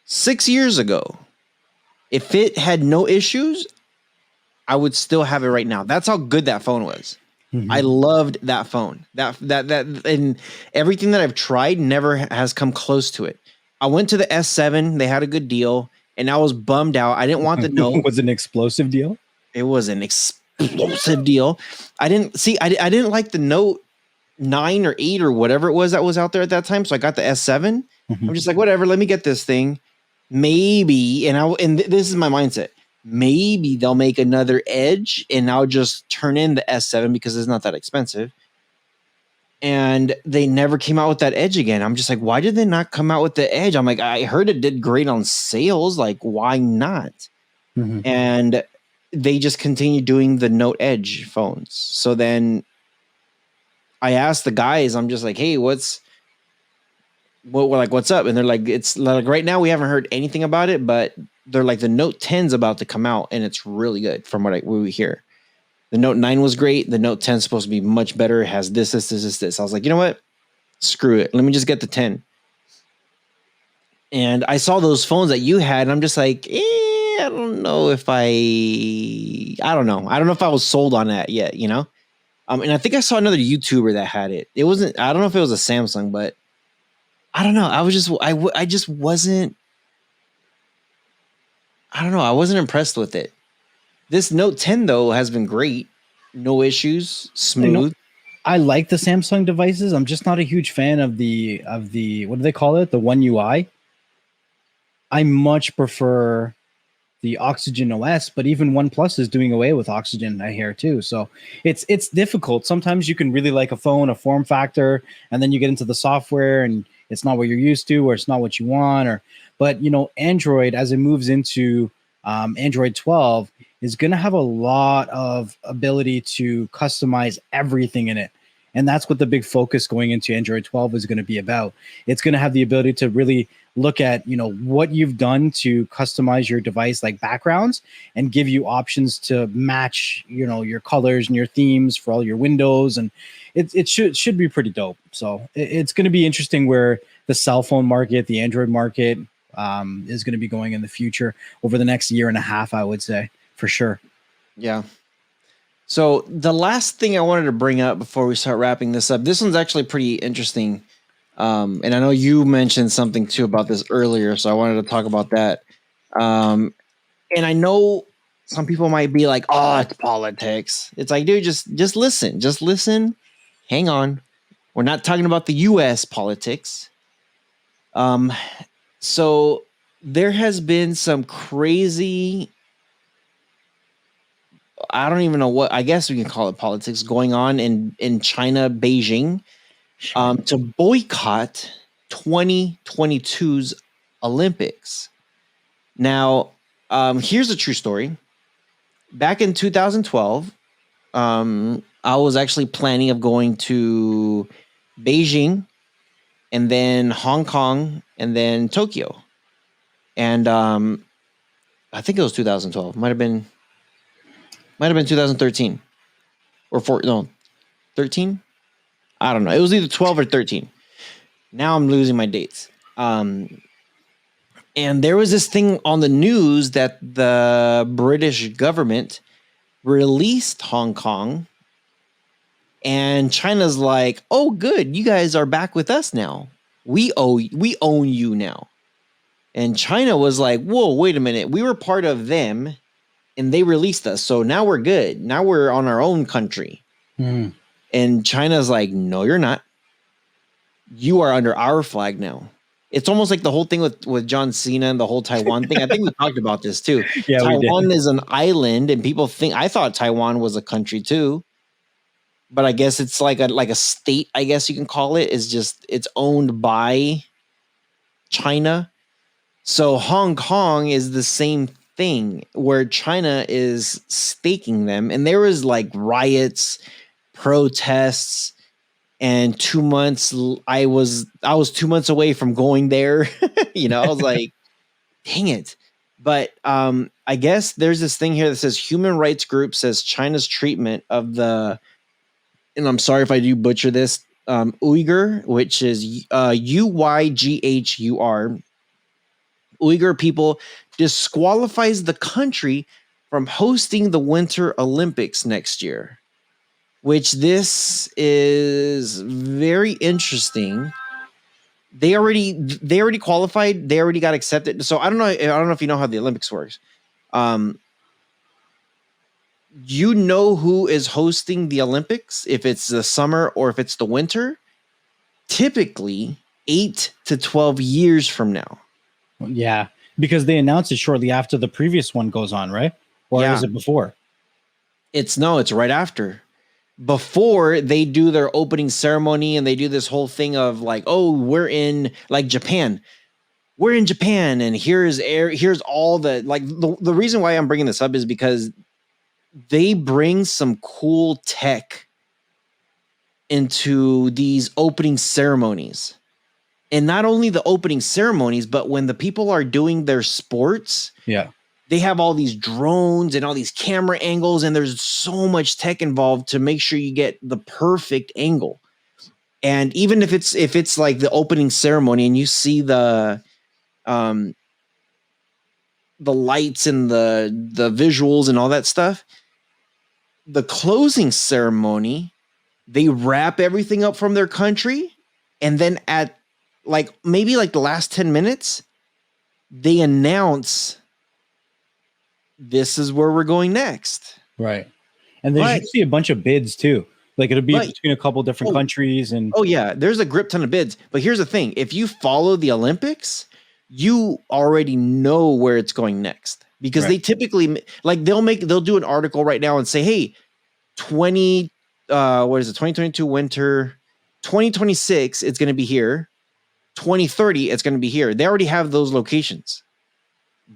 6 years ago, if it had no issues, I would still have it right now. That's how good that phone was. Mm-hmm. I loved that phone. That and everything that I've tried never has come close to it. I went to the S7. They had a good deal, and I was bummed out. I didn't want the Note. Was it an explosive deal? It was an explosive deal. I didn't like the Note 9 or 8 or whatever it was that was out there at that time. So I got the S7. Mm-hmm. I'm just like, whatever, let me get this thing. Maybe, and this is my mindset. Maybe they'll make another Edge and I'll just turn in the S7 because it's not that expensive. And they never came out with that Edge again. I'm just like, why did they not come out with the Edge? I'm like, I heard it did great on sales. Like, why not? Mm-hmm. And they just continue doing the Note Edge phones. So then I asked the guys, I'm just like, hey, what's what's up? And they're like, it's like right now we haven't heard anything about it, but they're like the Note 10's about to come out and it's really good from what we hear. The Note 9 was great. The Note 10 is supposed to be much better. It has this. I was like, you know what? Screw it. Let me just get the 10. And I saw those phones that you had, and I'm just like, I don't know if I don't know. I don't know if I was sold on that yet, you know? And I think I saw another YouTuber that had it. It wasn't, I don't know if it was a Samsung, but I don't know. I was just, I just wasn't, I don't know. I wasn't impressed with it. This Note 10 though has been great. No issues, smooth. I like the Samsung devices. I'm just not a huge fan of the what do they call it? The One UI. I much prefer the Oxygen OS, but even OnePlus is doing away with Oxygen, I hear too. So it's difficult. Sometimes you can really like a phone, a form factor, and then you get into the software and it's not what you're used to, or it's not what you want, but Android, as it moves into Android 12, is going to have a lot of ability to customize everything in it. And that's what the big focus going into Android 12 is going to be about. It's going to have the ability to really look at, what you've done to customize your device, like backgrounds, and give you options to match, your colors and your themes for all your windows. And it should be pretty dope. So it's going to be interesting where the cell phone market, the Android market, is going to be going in the future over the next year and a half, I would say, for sure. Yeah. So the last thing I wanted to bring up before we start wrapping this up, this one's actually pretty interesting. And I know you mentioned something too about this earlier, so I wanted to talk about that. And I know some people might be like, "Oh, it's politics." It's like, dude, just listen. Hang on, we're not talking about the U.S. politics. So there has been some crazy, I don't even know what, I guess we can call it politics going on in China, Beijing, to boycott 2022's Olympics. Now, here's a true story. Back in 2012, I was actually planning of going to Beijing and then Hong Kong and then Tokyo. And I think it was 2012. Might have been 2013 or 13. I don't know. It was either 12 or 13. Now I'm losing my dates. And there was this thing on the news that the British government released Hong Kong, and China's like, "Oh, good, you guys are back with us now. We own you now." And China was like, "Whoa, wait a minute. We were part of them, and they released us, so now we're good. Now we're on our own country." Mm. And China's like, "No, you're not. You are under our flag now." It's almost like the whole thing with John Cena and the whole Taiwan thing. I think we talked about this too. Yeah, Taiwan is an island, and people think, I thought Taiwan was a country too, but I guess it's like a state, I guess you can call it. It's owned by China. So Hong Kong is the same thing, where China is staking them, and there was like riots, protests. And 2 months, I was 2 months away from going there. I was like, dang it. But I guess there's this thing here that says human rights group says China's treatment of the, and I'm sorry if I do butcher this, Uyghur, which is Uyghur, Uyghur people, disqualifies the country from hosting the Winter Olympics next year. Which this is very interesting. They already qualified. They already got accepted. So I don't know if you know how the Olympics works. You know who is hosting the Olympics, if it's the summer or if it's the winter? Typically 8 to 12 years from now. Yeah, because they announced it shortly after the previous one goes on, right? Or is it before? It's right after. Before they do their opening ceremony and they do this whole thing of like, oh, we're in like Japan. We're in Japan, and here's all the, like, the reason why I'm bringing this up is because they bring some cool tech into these opening ceremonies. And not only the opening ceremonies, but when the people are doing their sports, they have all these drones and all these camera angles, and there's so much tech involved to make sure you get the perfect angle. And even if it's like the opening ceremony and you see the lights and the visuals and all that stuff, the closing ceremony, they wrap everything up from their country, and then at like maybe like the last 10 minutes, they announce this is where we're going next. Right. And there's usually a bunch of bids too. Like it'll be But- between a couple different countries and Oh yeah, there's a grip ton of bids. But here's the thing: if you follow the Olympics, you already know where it's going next, because they typically like they'll do an article right now and say, hey, 2022 winter, 2026 it's going to be here, 2030 it's going to be here. They already have those locations,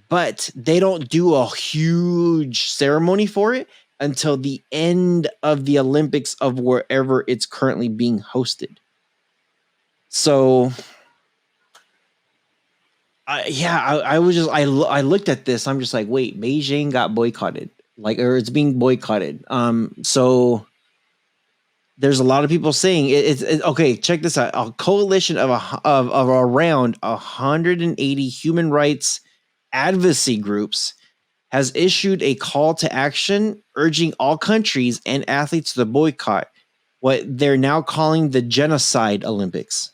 but they don't do a huge ceremony for it until the end of the Olympics of wherever it's currently being hosted. So I looked at this. I'm just like, wait, Beijing got boycotted, or it's being boycotted. So there's a lot of people saying it's okay. Check this out: a coalition of around 180 human rights advocacy groups has issued a call to action urging all countries and athletes to boycott what they're now calling the genocide Olympics.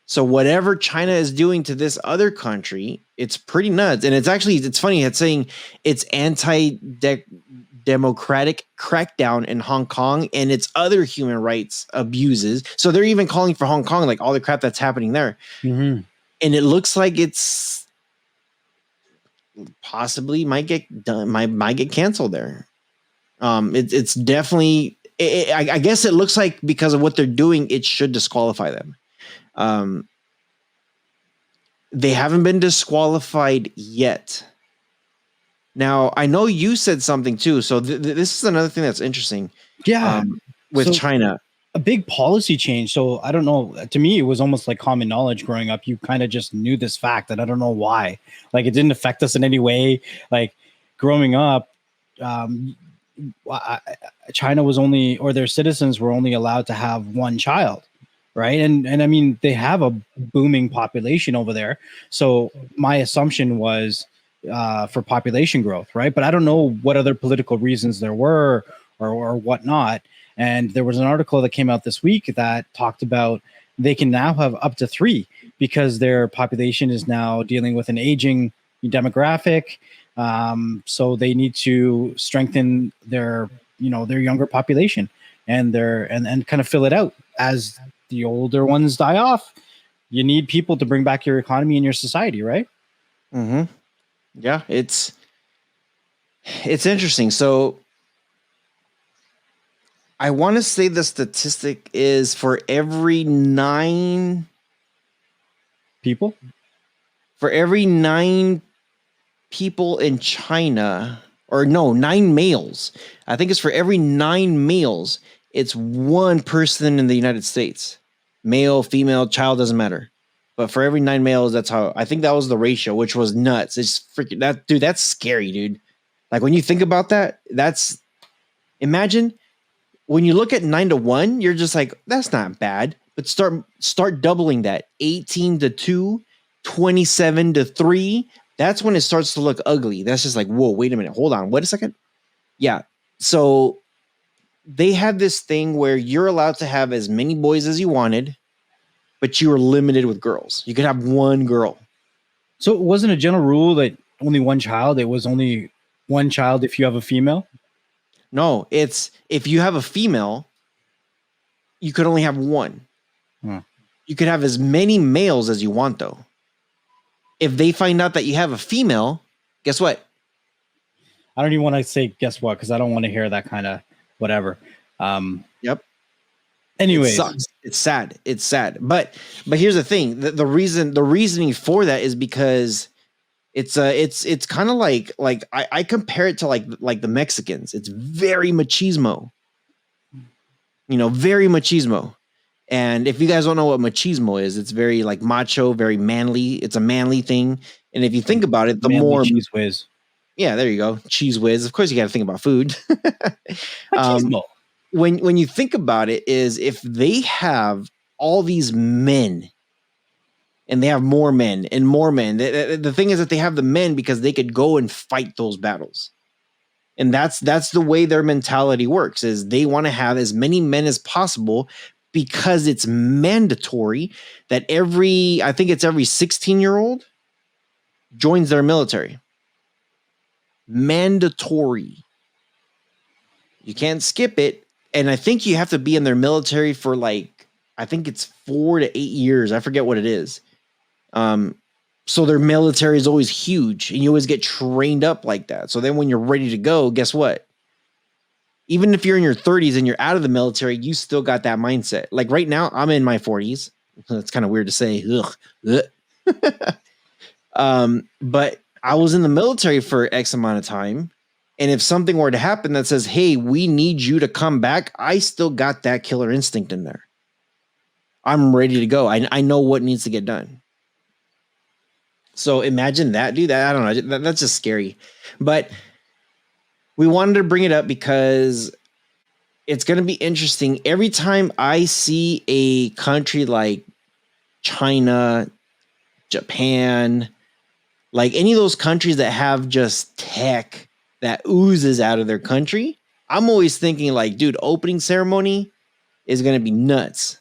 So whatever China is doing to this other country, it's pretty nuts. And it's funny. It's saying it's anti-democratic crackdown in Hong Kong and its other human rights abuses. So they're even calling for Hong Kong, like all the crap that's happening there. Mm-hmm. And it looks like it's possibly might get done, might get canceled there. It's definitely, I guess it looks like because of what they're doing, it should disqualify them. They haven't been disqualified yet. Now, I know you said something too. So this is another thing that's interesting. Yeah. With China. A big policy change. So I don't know. To me, it was almost like common knowledge growing up. You kind of just knew this fact, and I don't know why. Like it didn't affect us in any way. Like growing up, China was only, or their citizens were only allowed to have one child, right? And I mean, they have a booming population over there. So my assumption was for population growth, right? But I don't know what other political reasons there were or whatnot. And there was an article that came out this week that talked about they can now have up to 3 because their population is now dealing with an aging demographic. So they need to strengthen their younger population and kind of fill it out as the older ones die off. You need people to bring back your economy and your society, right? Mm-hmm. Yeah, it's interesting. So I want to say the statistic is for every 9 people, in China, or no, 9 males. I think it's for every 9 males, it's 1 person in the United States. Male, female, child, doesn't matter. But for every 9 males, that's how, I think that was the ratio, which was nuts. It's freaking, that's scary, dude. Like when you think about that, imagine when you look at 9 to 1, you're just like, that's not bad. But start doubling that. 18 to 2, 27 to 3. That's when it starts to look ugly. That's just like, whoa, wait a minute. Hold on. Wait a second. Yeah. So they had this thing where you're allowed to have as many boys as you wanted, but you were limited with girls. You could have 1 girl. So it wasn't a general rule that only 1 child. It was only 1 child if you have a female. No, it's if you have a female, you could only have 1. You could have as many males as you want, though. If they find out that you have a female, guess what? I don't even want to say guess what, because I don't want to hear that kind of whatever. Yep. Anyway, it sucks. It's sad. It's sad. But here's the thing: the reasoning for that is because it's kind of like I compare it to like the Mexicans. It's very machismo. very machismo. And if you guys don't know what machismo is, it's very like macho, very manly. It's a manly thing. And if you think about it, the Manly more cheese whiz. yeah, there you go. Cheese whiz. Of course, you got to think about food. um, Machismo. when you think about it, is if they have all these men and they have more men and more men. The thing is that they have the men because they could go and fight those battles. And that's the way their mentality works is they want to have as many men as possible because it's mandatory that I think it's every 16-year-old joins their military. Mandatory. You can't skip it. And I think you have to be in their military for I think it's 4 to 8 years. I forget what it is. So their military is always huge and you always get trained up like that. So then when you're ready to go, guess what? Even if you're in your 30s and you're out of the military, you still got that mindset. Like right now, I'm in my 40s. That's kind of weird to say. But I was in the military for X amount of time. And if something were to happen that says, hey, we need you to come back, I still got that killer instinct in there. I'm ready to go. I know what needs to get done. So imagine that, dude. I don't know. That's just scary. But we wanted to bring it up because it's going to be interesting. Every time I see a country like China, Japan, like any of those countries that have just tech that oozes out of their country, I'm always thinking like, dude, opening ceremony is going to be nuts.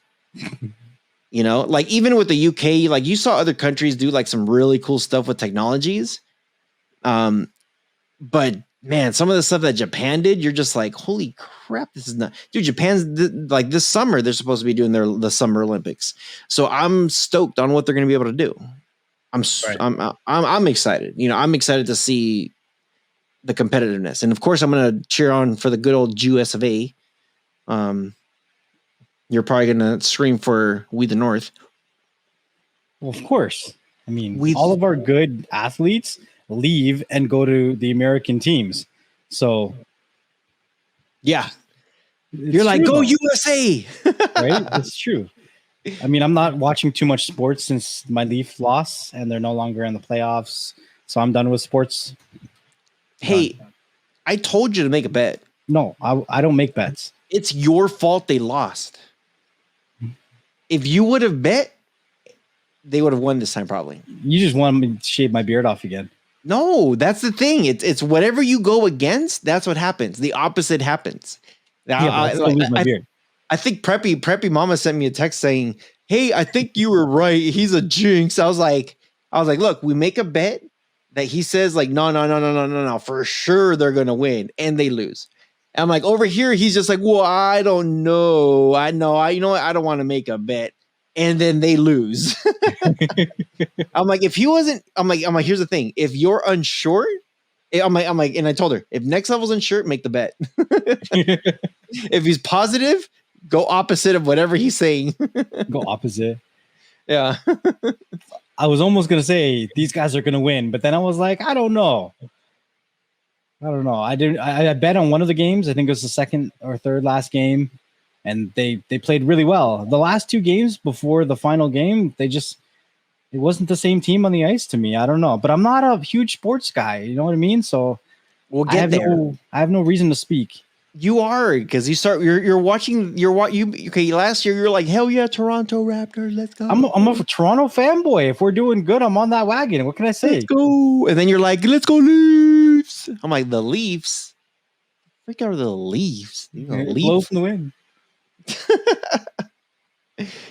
Like even with the UK, like you saw other countries do like some really cool stuff with technologies. But man, some of the stuff that Japan did, you're just like, holy crap, this is not, dude. Japan's like this summer, they're supposed to be doing the Summer Olympics. So I'm stoked on what they're going to be able to do. I'm excited. I'm excited to see the competitiveness. And of course, I'm going to cheer on for the good old US of A. You're probably going to scream for We the North. Well, of course. I mean, all of our good athletes leave and go to the American teams. So, yeah. You're like, go USA. Right? It's true. I mean, I'm not watching too much sports since my Leaf loss and they're no longer in the playoffs. So I'm done with sports. Hey, I told you to make a bet. No, I don't make bets. It's your fault they lost. If you would have bet, they would have won this time probably. You just want me to shave my beard off again. No, that's the thing. It's whatever you go against, that's what happens. The opposite happens. I lose my beard. I think Preppy Mama sent me a text saying, hey, I think you were right. He's a jinx. I was like, look, we make a bet that he says like, no, for sure they're going to win. And they lose. And I'm like, over here, he's just like, well, I don't know. You know what? I don't want to make a bet. And then they lose. I'm like, if he wasn't, I'm like, here's the thing. If you're unsure, I'm like, and I told her, if next level's unsure, make the bet. If he's positive, go opposite of whatever he's saying. Go opposite. Yeah. I was almost going to say these guys are going to win, but then I was like, I don't know. I bet on one of the games. I think it was the second or third last game. And they played really well. The last two games before the final game, it wasn't the same team on the ice to me. I don't know. But I'm not a huge sports guy. You know what I mean? So we'll get there. I have no reason to speak. You are, because you're watching. Okay, last year you're like, hell yeah, Toronto Raptors, let's go. I'm a Toronto fanboy. If we're doing good, I'm on that wagon. What can I say? Let's go. And then you're like, let's go Leafs. I'm like, the Leafs? Freak out the Leafs. Blow from the wind.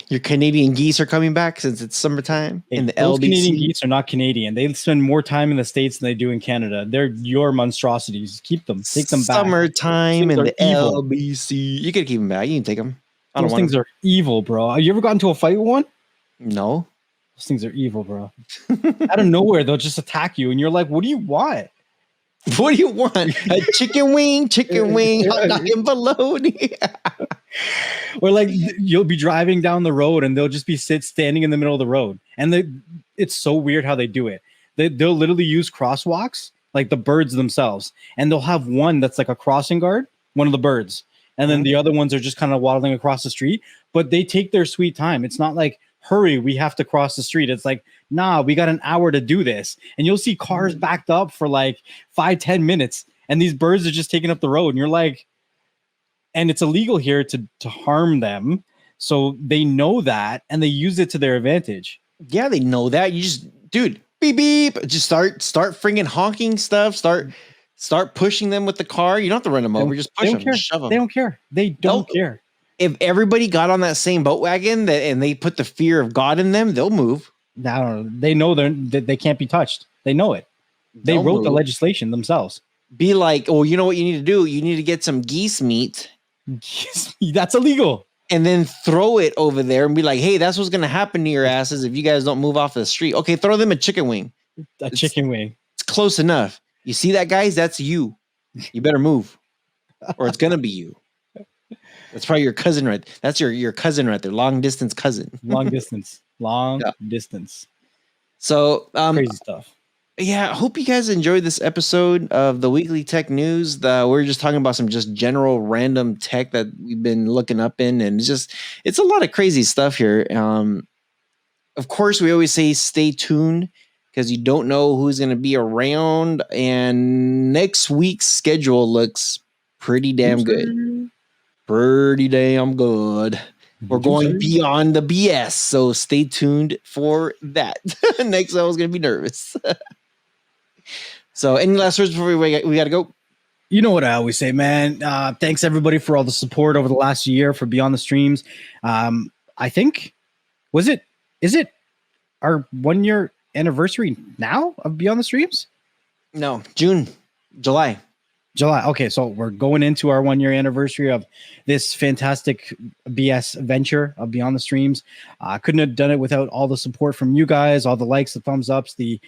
Your Canadian geese are coming back since it's summertime in the those LBC. Canadian geese are not Canadian. They spend more time in the States than they do in Canada. They're your monstrosities. Keep them. Take them back. Summertime in the evil. LBC. You can keep them back. You can take them. Those things are evil, bro. Have you ever gotten into a fight with one? No. Those things are evil, bro. Out of nowhere, they'll just attack you, and you're like, what do you want? What do you want? A chicken wing, hot dog and bologna. Or like you'll be driving down the road and they'll just be standing in the middle of the road. And it's so weird how they do it. They'll literally use crosswalks, like the birds themselves. And they'll have one that's like a crossing guard, one of the birds. and then the other ones are just kind of waddling across the street, but they take their sweet time. It's not like, hurry, we have to cross the street. It's like, nah, we got an hour to do this. And you'll see cars backed up for like 5-10 minutes, and these birds are just taking up the road, and you're like, and it's illegal here to harm them. So they know that, and they use it to their advantage. Yeah, they know that. You just, dude, beep beep, just start friggin' honking stuff. Start pushing them with the car. You don't have to run them over. Just push them, shove them. They don't care. They don't care. If everybody got on that same boat wagon and they put the fear of God in them, they'll move. I don't know. They know they can't be touched. They know it. They wrote the legislation themselves. Be like, oh, you know what you need to do? You need to get some geese meat. That's illegal. And then throw it over there and be like, hey, that's what's going to happen to your asses if you guys don't move off the street. Okay, throw them a chicken wing. Chicken wing. It's close enough. You see that, guys? That's you. You better move, or it's going to be you. That's probably your cousin, right? That's your cousin right there. Long distance cousin. Long distance. Distance. So crazy stuff. Yeah, I hope you guys enjoyed this episode of the Weekly Tech News. We're just talking about some just general random tech that we've been looking up in, and it's a lot of crazy stuff here. Of course, we always say stay tuned because you don't know who's going to be around, and next week's schedule looks pretty damn good. Pretty damn good. We're going beyond the BS, so stay tuned for that. Next, I was going to be nervous. So, any last words before we got to go? You know what I always say, man. Thanks everybody for all the support over the last year for Beyond the Streams. I think is it our 1 year anniversary now of Beyond the Streams? No, July. Okay, so we're going into our 1 year anniversary of this fantastic BS venture of Beyond the Streams. Couldn't have done it without all the support from you guys, all the likes, the thumbs ups, the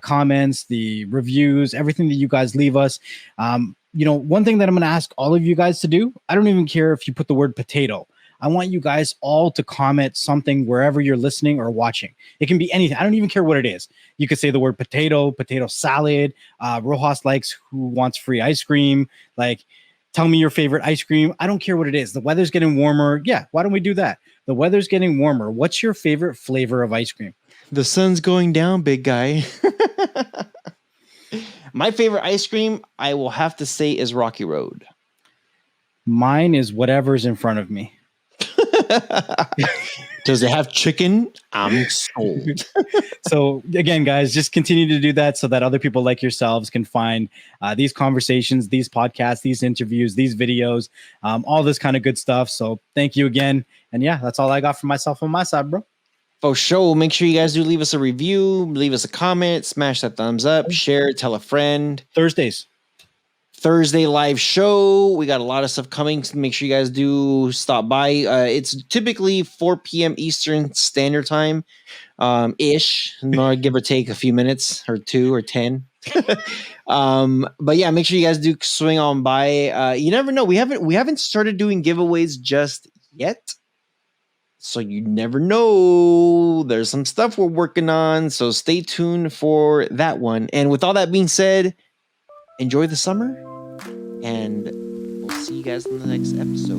comments, the reviews, everything that you guys leave us. One thing that I'm going to ask all of you guys to do, I don't even care if you put the word potato. I want you guys all to comment something wherever you're listening or watching. It can be anything. I don't even care what it is. You could say the word potato salad. Rojas likes who wants free ice cream. Like, tell me your favorite ice cream. I don't care what it is. The weather's getting warmer. Yeah, why don't we do that? The weather's getting warmer. What's your favorite flavor of ice cream? The sun's going down, big guy. My favorite ice cream, I will have to say, is Rocky Road. Mine is whatever's in front of me. Does it have chicken? I'm sold. So again, guys, just continue to do that so that other people like yourselves can find these conversations, these podcasts, these interviews, these videos, all this kind of good stuff. So thank you again. And yeah, that's all I got for myself on my side, bro. For sure. Make sure you guys do leave us a review, leave us a comment, smash that thumbs up, share, tell a friend. Thursday live show. We got a lot of stuff coming. So make sure you guys do stop by. It's typically 4 p.m. Eastern Standard Time, ish. Give or take a few minutes or 2 or 10. But yeah, make sure you guys do swing on by. You never know. We haven't started doing giveaways just yet. So you never know. There's some stuff we're working on. So stay tuned for that one. And with all that being said, enjoy the summer, and we'll see you guys in the next episode.